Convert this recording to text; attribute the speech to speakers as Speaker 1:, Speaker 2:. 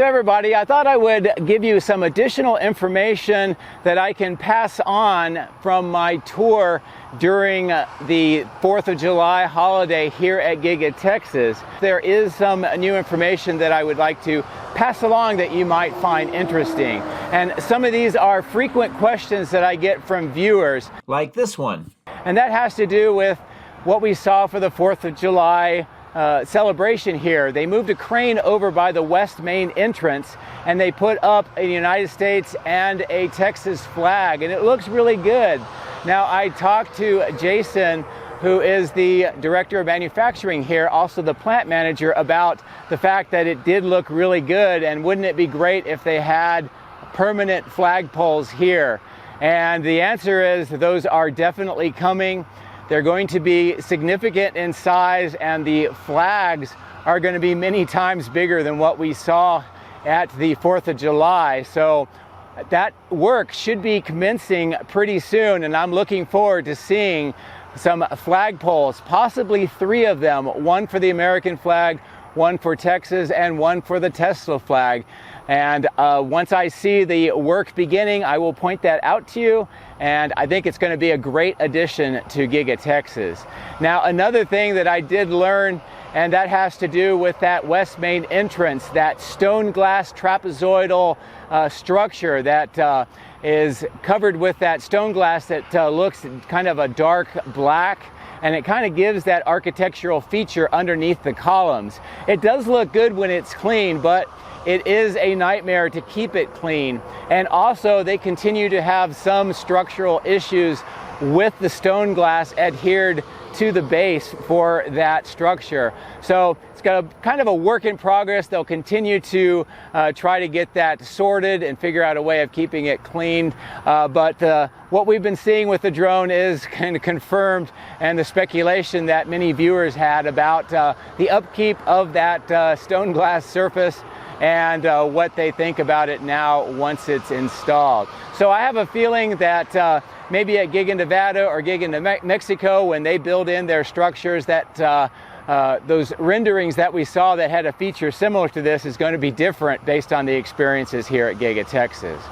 Speaker 1: So everybody, I thought I would give you some additional information that I can pass on from my tour during the 4th of July holiday here at Giga Texas. There is some new information that I would like to pass along that you might find interesting. And some of these are frequent questions that I get from viewers.
Speaker 2: Like this one.
Speaker 1: And that has to do with what we saw for the 4th of July celebration here. They moved a crane over by the west main entrance and they put up a United States and a Texas flag, and it looks really good. Now, I talked to Jason, who is the director of manufacturing here, also the plant manager, about the fact that it did look really good, and wouldn't it be great if they had permanent flagpoles here? And the answer is those are definitely coming. They're going to be significant in size, and the flags are going to be many times bigger than what we saw at the 4th of July. So that work should be commencing pretty soon, and I'm looking forward to seeing some flagpoles, possibly 3 of them, one for the American flag, one for Texas, and one for the Tesla flag. And once I see the work beginning, I will point that out to you, and I think it's going to be a great addition to Giga Texas. Now, another thing that I did learn, and that has to do with that west main entrance, that stone glass trapezoidal structure that is covered with that stone glass that looks kind of a dark black, and it kind of gives that architectural feature underneath the columns. It does look good when it's clean, but it is a nightmare to keep it clean. And also, they continue to have some structural issues with the stone glass adhered to the base for that structure. So it's got a kind of a work in progress. They'll continue to try to get that sorted and figure out a way of keeping it cleaned. But what we've been seeing with the drone is kind of confirmed, and the speculation that many viewers had about the upkeep of that stone glass surface and what they think about it now once it's installed. So I have a feeling that maybe at Giga Nevada or Giga Mexico, when they build in their structures, that those renderings that we saw that had a feature similar to this is going to be different based on the experiences here at Giga Texas.